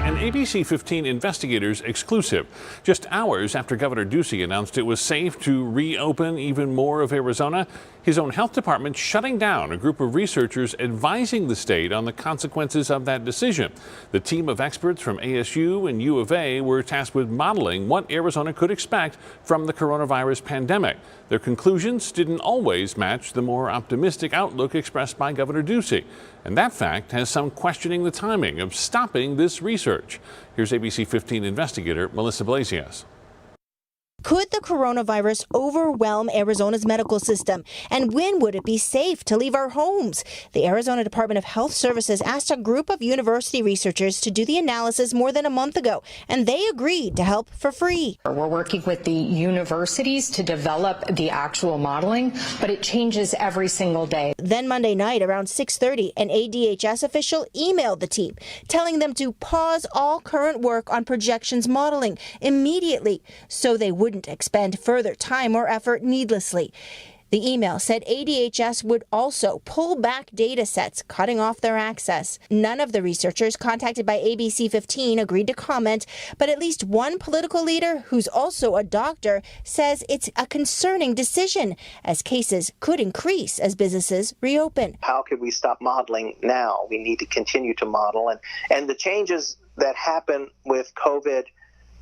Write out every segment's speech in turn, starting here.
An ABC 15 investigators exclusive. Just hours after Governor Ducey announced it was safe to reopen even more of Arizona, his own health department shutting down a group of researchers advising the state on the consequences of that decision. The team of experts from ASU and U of A were tasked with modeling what Arizona could expect from the coronavirus pandemic. Their conclusions didn't always match the more optimistic outlook expressed by Governor Ducey. And that fact has some questioning the timing of stopping this research. Here's ABC 15 investigator Melissa Blasius. Could the coronavirus overwhelm Arizona's medical system? And when would it be safe to leave our homes? The Arizona Department of Health Services asked a group of university researchers to do the analysis more than a month ago, and they agreed to help for free. We're working with the universities to develop the actual modeling, but it changes every single day. Then Monday night around 6:30, an ADHS official emailed the team, telling them to pause all current work on projections modeling immediately so they wouldn't expend further time or effort needlessly. The email said ADHS would also pull back data sets, cutting off their access. None of the researchers contacted by ABC 15 agreed to comment, but at least one political leader, who's also a doctor, says it's a concerning decision as cases could increase as businesses reopen. How could we stop modeling now? We need to continue to model. And the changes that happen with COVID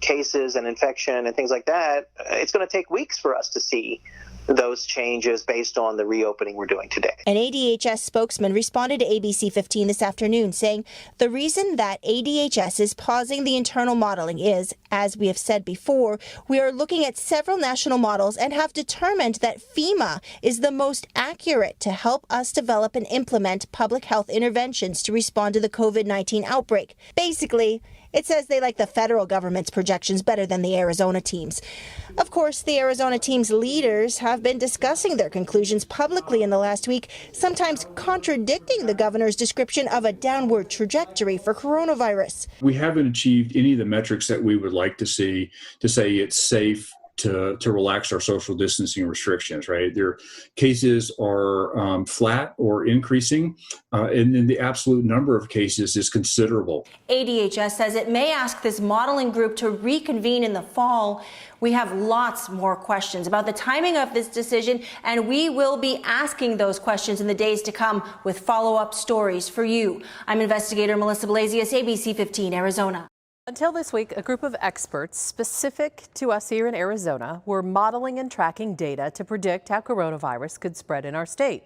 cases and infection and things like that, it's going to take weeks for us to see those changes based on the reopening we're doing today. An ADHS spokesman responded to ABC 15 this afternoon saying the reason that ADHS is pausing the internal modeling is, as we have said before, we are looking at several national models and have determined that FEMA is the most accurate to help us develop and implement public health interventions to respond to the COVID-19 outbreak. Basically, it says they like the federal government's projections better than the Arizona team's. Of course, the Arizona team's leaders have been discussing their conclusions publicly in the last week, sometimes contradicting the governor's description of a downward trajectory for coronavirus. We haven't achieved any of the metrics that we would like to see to say it's safe to relax our social distancing restrictions, right? Their cases are flat or increasing, and then the absolute number of cases is considerable. ADHS says it may ask this modeling group to reconvene in the fall. We have lots more questions about the timing of this decision, and we will be asking those questions in the days to come with follow-up stories for you. I'm investigator Melissa Blasius, ABC 15, Arizona. Until this week, a group of experts specific to us here in Arizona were modeling and tracking data to predict how coronavirus could spread in our state.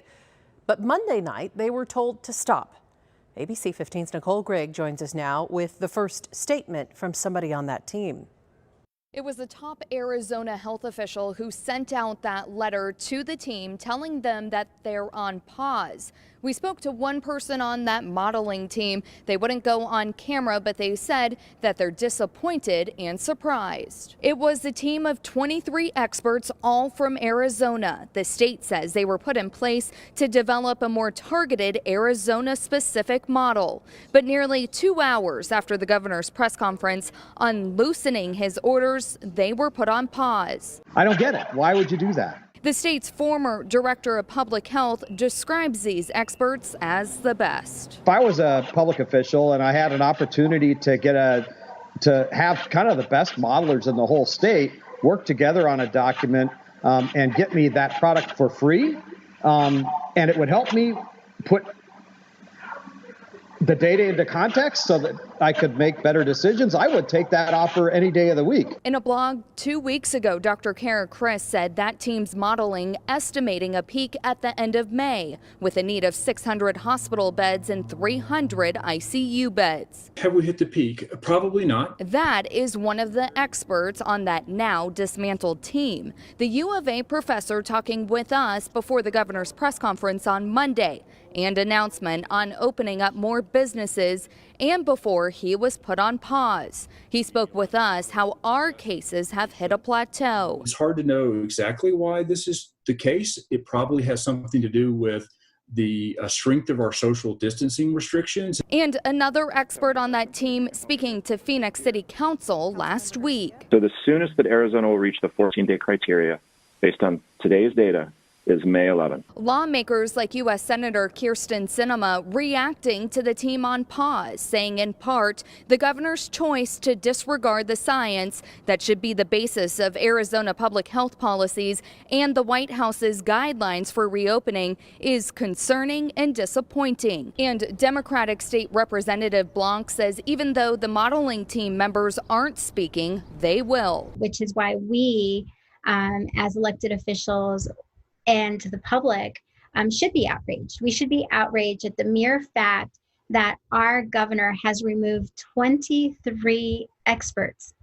But Monday night, they were told to stop. ABC 15's Nicole Grigg joins us now with the first statement from somebody on that team. It was the top Arizona health official who sent out that letter to the team telling them that they're on pause. We spoke to one person on that modeling team. They wouldn't go on camera, but they said that they're disappointed and surprised. It was the team of 23 experts, all from Arizona. The state says they were put in place to develop a more targeted Arizona-specific model. But nearly 2 hours after the governor's press conference on loosening his orders, they were put on pause. I don't get it. Why would you do that? The state's former director of public health describes these experts as the best. If I was a public official and I had an opportunity to have kind of the best modelers in the whole state work together on a document and get me that product for free, and it would help me put the data into context so that I could make better decisions, I would take that offer any day of the week. In a blog 2 weeks ago, Dr. Kara Chris said that team's modeling estimating a peak at the end of May with a need of 600 hospital beds and 300 ICU beds. Have we hit the peak? Probably not. That is one of the experts on that now dismantled team. The U of A professor talking with us before the governor's press conference on Monday and announcement on opening up more businesses and before he was put on pause. He spoke with us how our cases have hit a plateau. It's hard to know exactly why this is the case. It probably has something to do with the strength of our social distancing restrictions. And another expert on that team speaking to Phoenix City Council last week. So the soonest that Arizona will reach the 14-day criteria based on today's data is May 11th. Lawmakers like U.S. Senator Kyrsten Sinema reacting to the team on pause, saying in part the governor's choice to disregard the science that should be the basis of Arizona public health policies and the White House's guidelines for reopening is concerning and disappointing. And Democratic State Representative Blanc says even though the modeling team members aren't speaking, they will. Which is why we, as elected officials, and to the public should be outraged. We should be outraged at the mere fact that our governor has removed 23 experts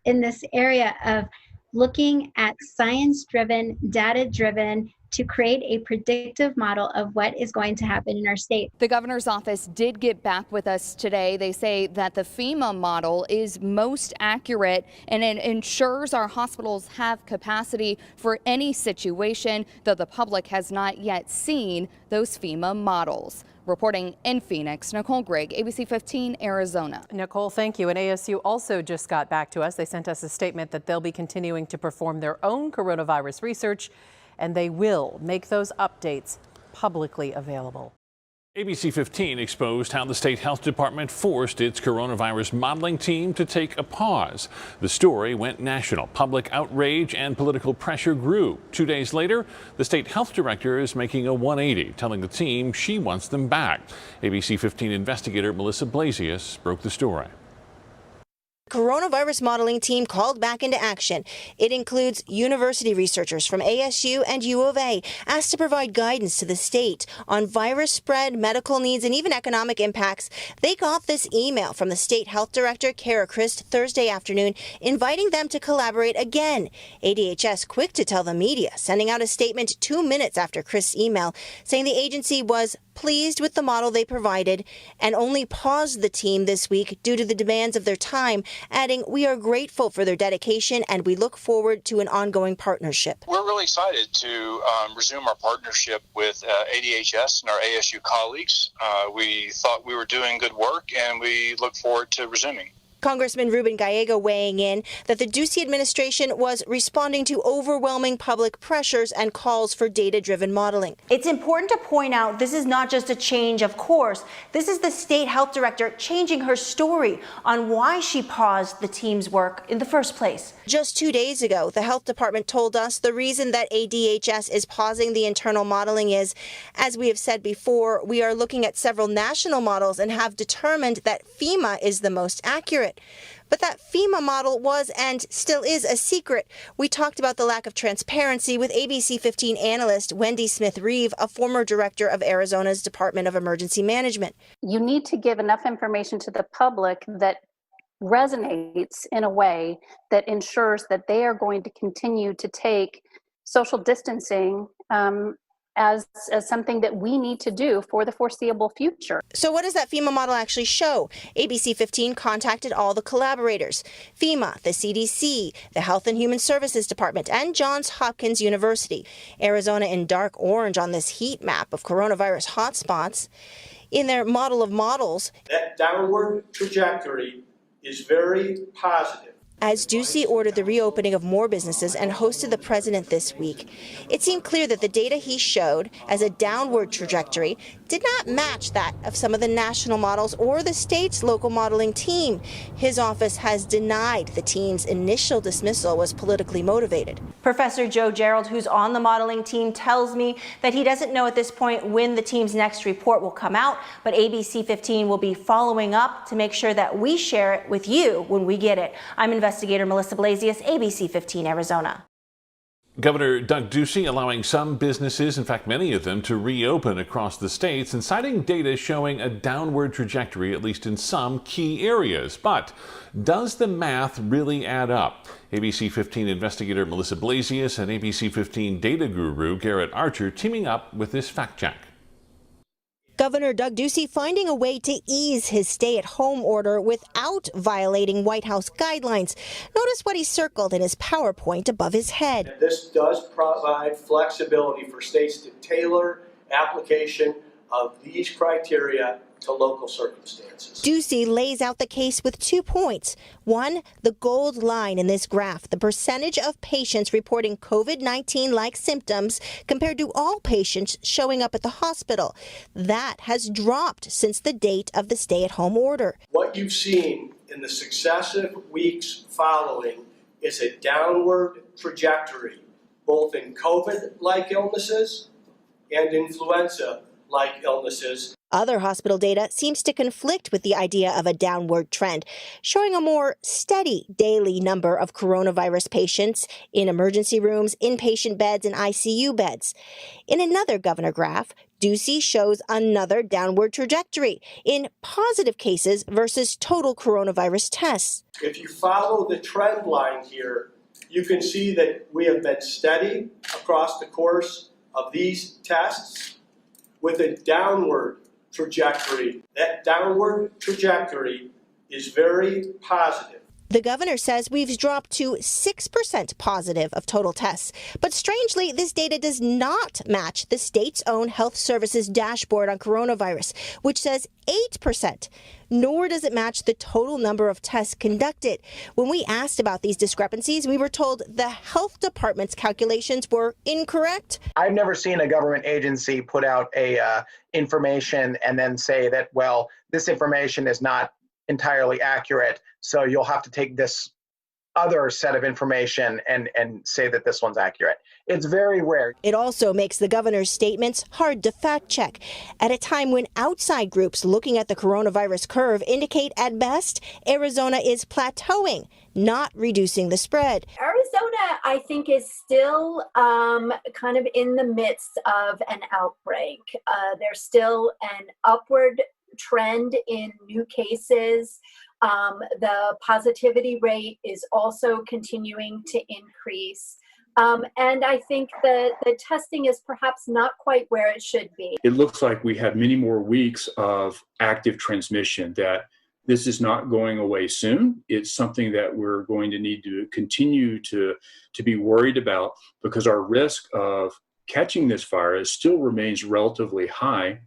in this area of looking at science-driven, data-driven to create a predictive model of what is going to happen in our state. The governor's office did get back with us today. They say that the FEMA model is most accurate and it ensures our hospitals have capacity for any situation, though the public has not yet seen those FEMA models. Reporting in Phoenix, Nicole Grigg, ABC 15, Arizona. Nicole, thank you. And ASU also just got back to us. They sent us a statement that they'll be continuing to perform their own coronavirus research, and they will make those updates publicly available. ABC 15 exposed how the state health department forced its coronavirus modeling team to take a pause. The story went national. Public outrage and political pressure grew. 2 days later, the state health director is making a 180, telling the team she wants them back. ABC 15 investigator Melissa Blasius broke the story. Coronavirus modeling team called back into action. It includes university researchers from ASU and U of A asked to provide guidance to the state on virus spread, medical needs, and even economic impacts. They got this email from the state health director, Kara Christ, Thursday afternoon, inviting them to collaborate again. ADHS quick to tell the media, sending out a statement 2 minutes after Christ's email, saying the agency was pleased with the model they provided and only paused the team this week due to the demands of their time, adding, "We are grateful for their dedication and we look forward to an ongoing partnership." We're really excited to resume our partnership with ADHS and our ASU colleagues. We thought we were doing good work and we look forward to resuming. Congressman Ruben Gallego weighing in that the Ducey administration was responding to overwhelming public pressures and calls for data-driven modeling. It's important to point out this is not just a change of course. This is the state health director changing her story on why she paused the team's work in the first place. Just 2 days ago, the health department told us the reason that ADHS is pausing the internal modeling is, as we have said before, we are looking at several national models and have determined that FEMA is the most accurate. But that FEMA model was and still is a secret. We talked about the lack of transparency with ABC 15 analyst Wendy Smith-Reeve, a former director of Arizona's Department of Emergency Management. You need to give enough information to the public that resonates in a way that ensures that they are going to continue to take social distancing as something that we need to do for the foreseeable future. So what does that FEMA model actually show? ABC 15 contacted all the collaborators: FEMA, the CDC, the Health and Human Services Department, and Johns Hopkins University. Arizona in dark orange on this heat map of coronavirus hotspots. In their model of models, that downward trajectory is very positive. As Ducey ordered the reopening of more businesses and hosted the president this week, it seemed clear that the data he showed as a downward trajectory did not match that of some of the national models or the state's local modeling team. His office has denied the team's initial dismissal was politically motivated. Professor Joe Gerald, who's on the modeling team, tells me that he doesn't know at this point when the team's next report will come out, but ABC 15 will be following up to make sure that we share it with you when we get it. I'm investigator Melissa Blasius, ABC 15 Arizona. Governor Doug Ducey allowing some businesses, in fact many of them, to reopen across the states and citing data showing a downward trajectory, at least in some key areas. But does the math really add up? ABC 15 investigator Melissa Blasius and ABC 15 data guru Garrett Archer teaming up with this fact check. Governor Doug Ducey finding a way to ease his stay-at-home order without violating White House guidelines. Notice what he circled in his PowerPoint above his head. This does provide flexibility for states to tailor application of these criteria to local circumstances. Ducey lays out the case with 2 points. One, the gold line in this graph, the percentage of patients reporting COVID-19-like symptoms compared to all patients showing up at the hospital. That has dropped since the date of the stay-at-home order. What you've seen in the successive weeks following is a downward trajectory, both in COVID-like illnesses and influenza-like illnesses. Other hospital data seems to conflict with the idea of a downward trend, showing a more steady daily number of coronavirus patients in emergency rooms, inpatient beds, and ICU beds. In another governor graph, Ducey shows another downward trajectory in positive cases versus total coronavirus tests. If you follow the trend line here, you can see that we have been steady across the course of these tests with a downward trajectory. That downward trajectory is very positive. The governor says we've dropped to 6% positive of total tests. But strangely, this data does not match the state's own health services dashboard on coronavirus, which says 8%. Nor does it match the total number of tests conducted. When we asked about these discrepancies, we were told the health department's calculations were incorrect. I've never seen a government agency put out information and then say that, well, this information is not entirely accurate, so you'll have to take this other set of information and say that this one's accurate. It's very rare. It also makes the governor's statements hard to fact check at a time when outside groups looking at the coronavirus curve indicate at best Arizona is plateauing, not reducing the spread. Arizona, I think, is still kind of in the midst of an outbreak. There's still an upward trend in new cases. The positivity rate is also continuing to increase. And I think that the testing is perhaps not quite where it should be. It looks like we have many more weeks of active transmission, that this is not going away soon. It's something that we're going to need to continue to be worried about, because our risk of catching this virus still remains relatively high.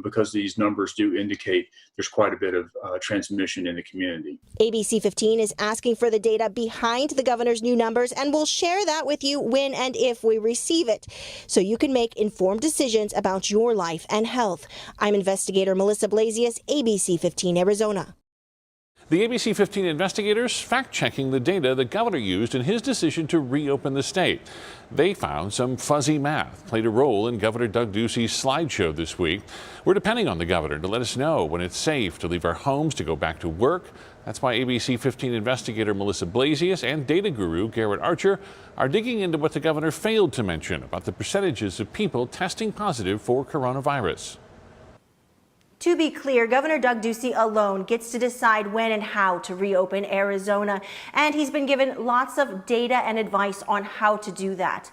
Because these numbers do indicate there's quite a bit of transmission in the community. ABC 15 is asking for the data behind the governor's new numbers, and we'll share that with you when and if we receive it, so you can make informed decisions about your life and health. I'm investigator Melissa Blasius, ABC 15 Arizona. The ABC 15 investigators fact-checking the data the governor used in his decision to reopen the state. They found some fuzzy math played a role in Governor Doug Ducey's slideshow this week. We're depending on the governor to let us know when it's safe to leave our homes to go back to work. That's why ABC 15 investigator Melissa Blasius and data guru Garrett Archer are digging into what the governor failed to mention about the percentages of people testing positive for coronavirus. To be clear, Governor Doug Ducey alone gets to decide when and how to reopen Arizona, and he's been given lots of data and advice on how to do that.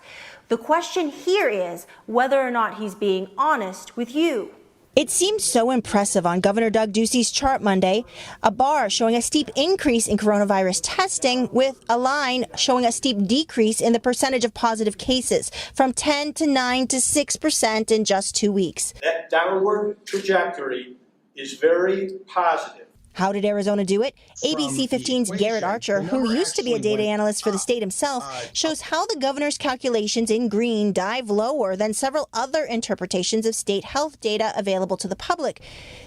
The question here is whether or not he's being honest with you. It seemed so impressive on Governor Doug Ducey's chart Monday, a bar showing a steep increase in coronavirus testing with a line showing a steep decrease in the percentage of positive cases from 10 to 9 to 6% in just 2 weeks. That downward trajectory is very positive. How did Arizona do it? ABC 15's Garrett Archer, who used to be a data analyst for the state himself, shows how the governor's calculations in green dive lower than several other interpretations of state health data available to the public.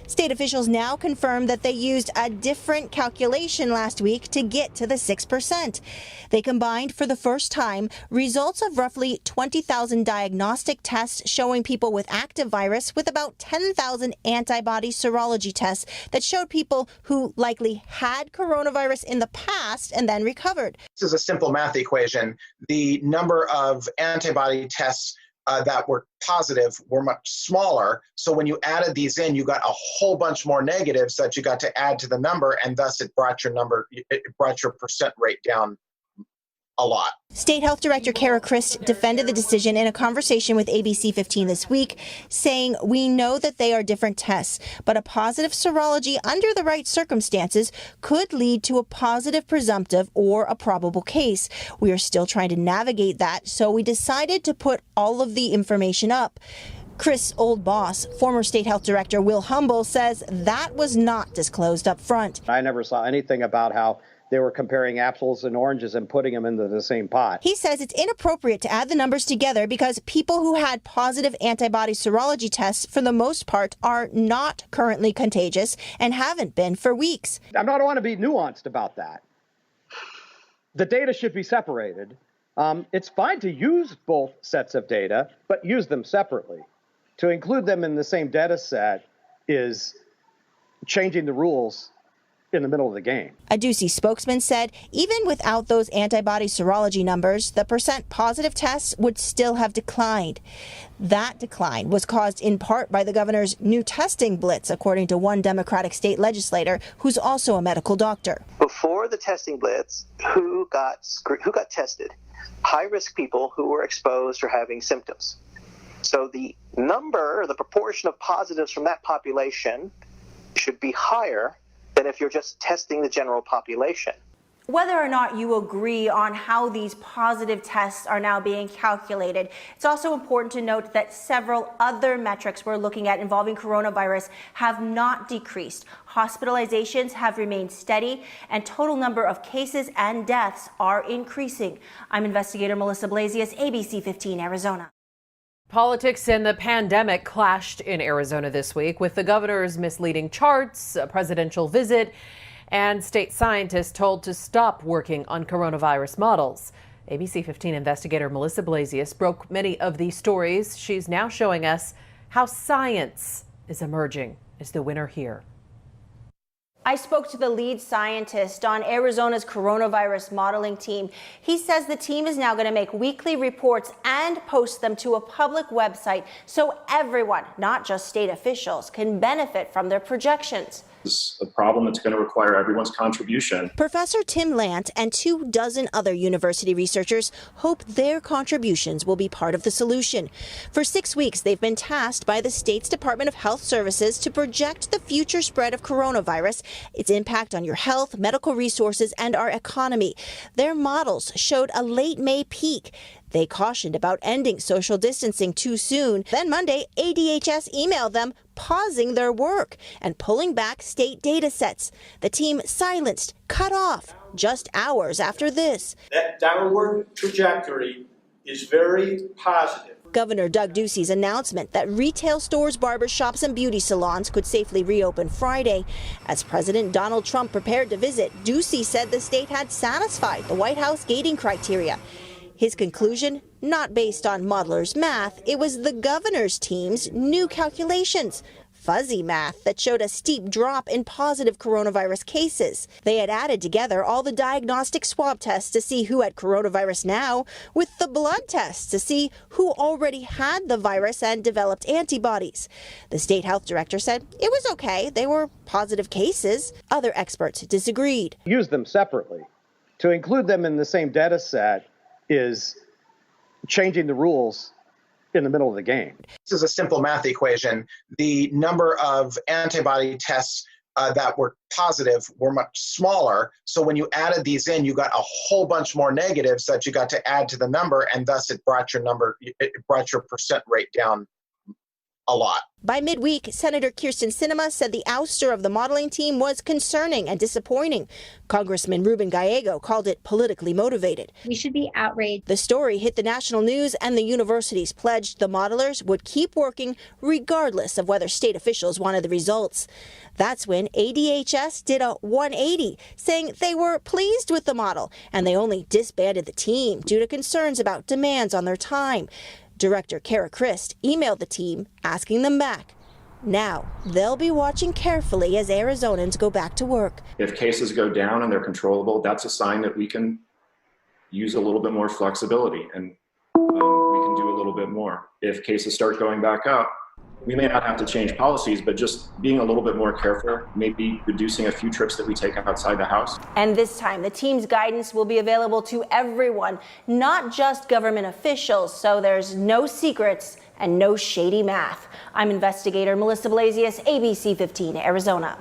State officials now confirm that they used a different calculation last week to get to the 6%. They combined for the first time results of roughly 20,000 diagnostic tests showing people with active virus with about 10,000 antibody serology tests that showed people who likely had coronavirus in the past and then recovered. This is a simple math equation. The number of antibody tests that were positive were much smaller. So when you added these in, you got a whole bunch more negatives that you got to add to the number, and thus it brought your percent rate down a lot. State Health Director Kara Christ defended the decision in a conversation with ABC 15 this week, saying, "We know that they are different tests, but a positive serology under the right circumstances could lead to a positive presumptive or a probable case. We are still trying to navigate that, so we decided to put all of the information up." Chris' old boss, former state health director Will Humble, says that was not disclosed up front. I never saw anything about how they were comparing apples and oranges and putting them into the same pot. He says it's inappropriate to add the numbers together because people who had positive antibody serology tests, for the most part, are not currently contagious and haven't been for weeks. I don't want to be nuanced about that. The data should be separated. It's fine to use both sets of data, but use them separately. To include them in the same data set is changing the rules in the middle of the game. A Ducey spokesman said even without those antibody serology numbers, the percent positive tests would still have declined. That decline was caused in part by the governor's new testing blitz, according to one Democratic state legislator who's also a medical doctor. Before the testing blitz, who got tested? High-risk people who were exposed or having symptoms. So the number, the proportion of positives from that population should be higher than if you're just testing the general population. Whether or not you agree on how these positive tests are now being calculated, it's also important to note that several other metrics we're looking at involving coronavirus have not decreased. Hospitalizations have remained steady, and total number of cases and deaths are increasing. I'm investigator Melissa Blasius, ABC 15, Arizona. Politics and the pandemic clashed in Arizona this week with the governor's misleading charts, a presidential visit, and state scientists told to stop working on coronavirus models. ABC 15 investigator Melissa Blasius broke many of these stories. She's now showing us how science is emerging as the winner here. I spoke to the lead scientist on Arizona's coronavirus modeling team. He says the team is now going to make weekly reports and post them to a public website so everyone, not just state officials, can benefit from their projections. It's a problem that's going to require everyone's contribution. Professor Tim Lant and 24 other university researchers hope their contributions will be part of the solution. For 6 weeks, they've been tasked by the state's Department of Health Services to project the future spread of coronavirus, its impact on your health, medical resources, and our economy. Their models showed a late May peak. They cautioned about ending social distancing too soon. Then Monday, ADHS emailed them pausing their work and pulling back state data sets. The team silenced, cut off, just hours after this. That downward trajectory is very positive. Governor Doug Ducey's announcement that retail stores, barbershops, and beauty salons could safely reopen Friday. As President Donald Trump prepared to visit, Ducey said the state had satisfied the White House gating criteria. His conclusion, not based on modelers' math, it was the governor's team's new calculations. Fuzzy math that showed a steep drop in positive coronavirus cases. They had added together all the diagnostic swab tests to see who had coronavirus now with the blood tests to see who already had the virus and developed antibodies. The state health director said it was okay. They were positive cases. Other experts disagreed. Use them separately. To include them in the same data set is changing the rules in the middle of the game. This is a simple math equation. The number of antibody tests that were positive were much smaller. So when you added these in, you got a whole bunch more negatives that you got to add to the number, and thus it brought your percent rate down a lot. By midweek, Senator Kyrsten Sinema said the ouster of the modeling team was concerning and disappointing. Congressman Ruben Gallego called it politically motivated. We should be outraged. The story hit the national news, and the universities pledged the modelers would keep working regardless of whether state officials wanted the results. That's when ADHS did a 180, saying they were pleased with the model, and they only disbanded the team due to concerns about demands on their time. Director Kara Christ emailed the team asking them back. Now, they'll be watching carefully as Arizonans go back to work. If cases go down and they're controllable, that's a sign that we can use a little bit more flexibility and we can do a little bit more. If cases start going back up, we may not have to change policies, but just being a little bit more careful, maybe reducing a few trips that we take outside the house. And this time, the team's guidance will be available to everyone, not just government officials, so there's no secrets and no shady math. I'm investigator Melissa Blasius, ABC 15, Arizona.